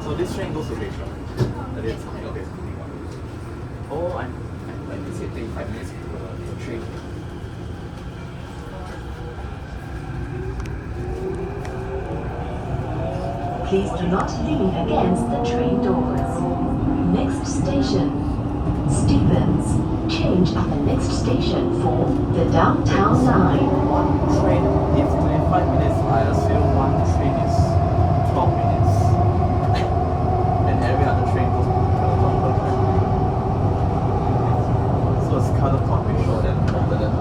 So this train goes to Asia. That is okay. Oh, I'm like to say 35 minutes to the train. Please do not lean against the train doors. Next station, Stephens. Change at the next station for the downtown line. One train is 25 minutes. I assume one train is 12 minutes. And every other train goes to Caldecott. So it's Caldecott we show them over there.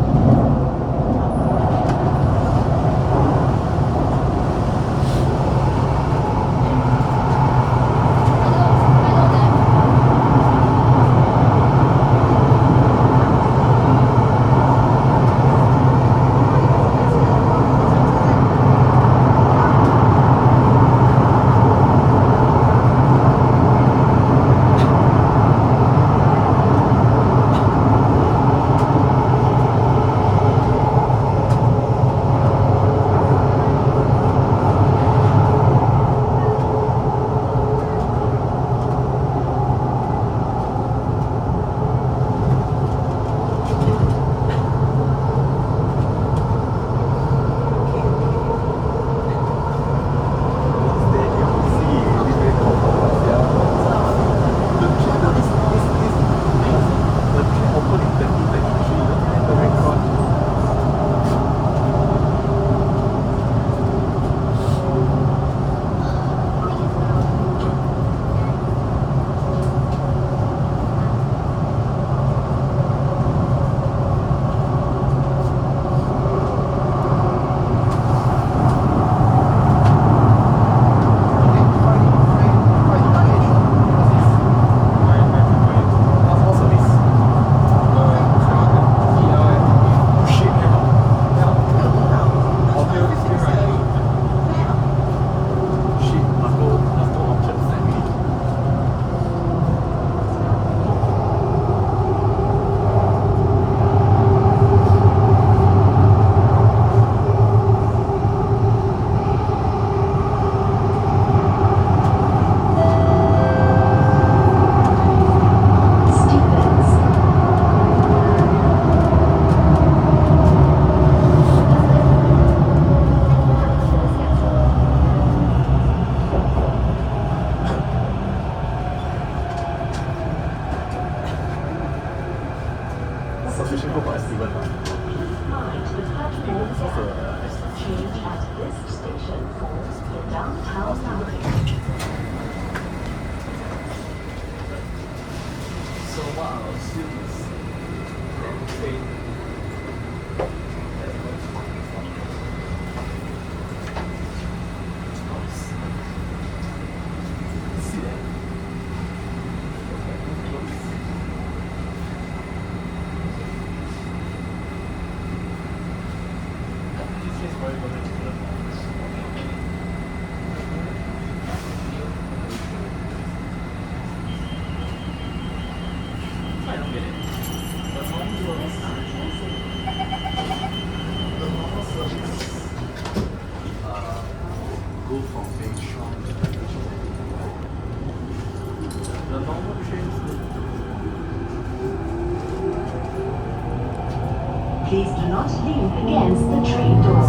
Please do not lean against the train doors.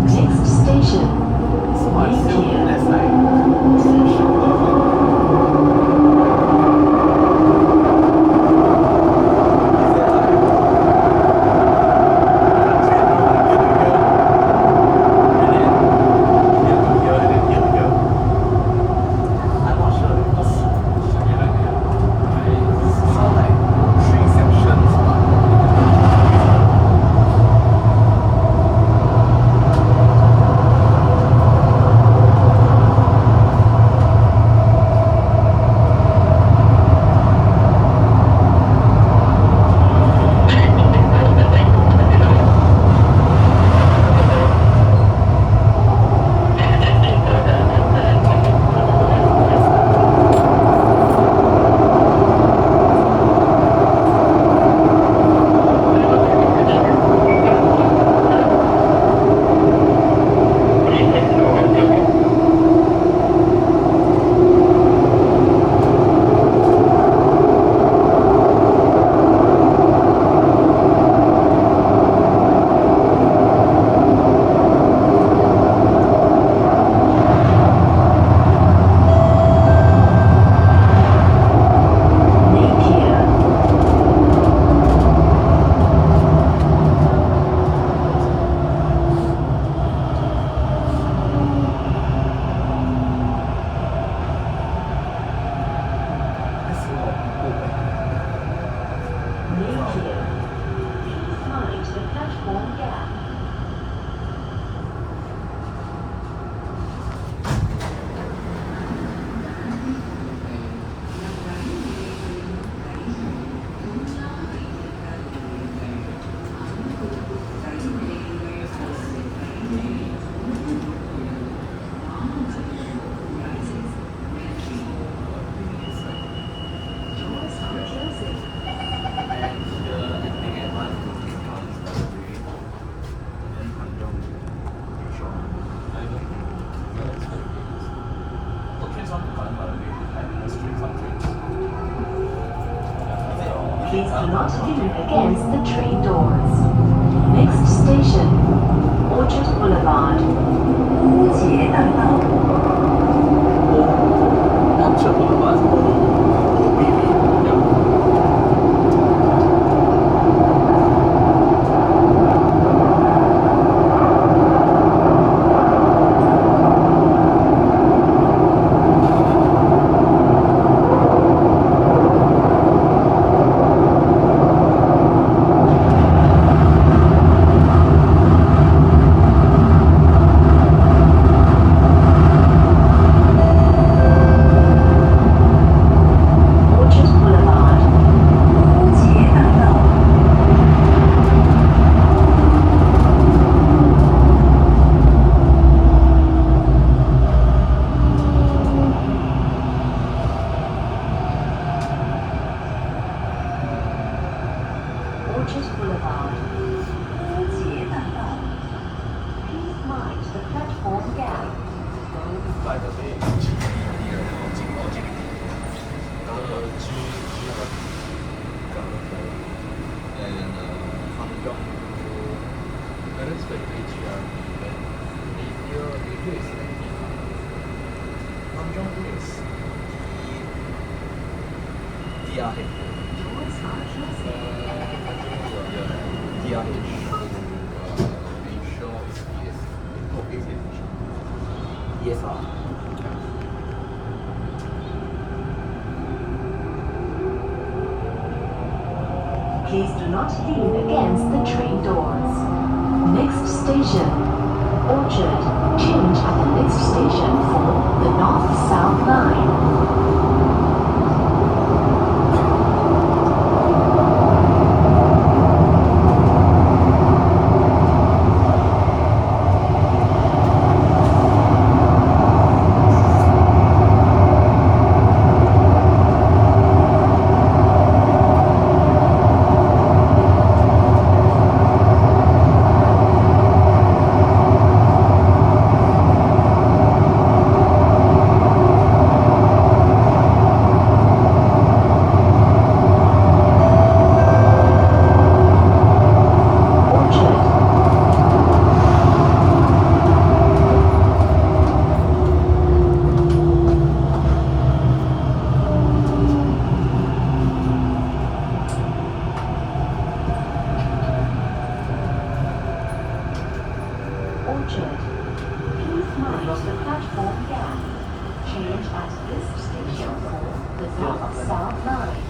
Next station, Napier. Please do not lean against the train doors. Next station, Orchard Boulevard. 乌节大道 Orchard Boulevard. OBV. Yeah. Orchard Boulevard. 乌节大道 Orchard Boulevard. 乌节大道 Please mind the platform gap. By the way, and Shandong. That is the HDR. Napier is Shandong is DRH. Towards Arches. DRH. Ratio is ES. Oh, is it? ESR. Please do not lean against the train doors. Next station, Orchard. Change at the next station for the North-South Line. Orchard. Orchard. Please mind the platform gap. Change at this station for the North-South Line.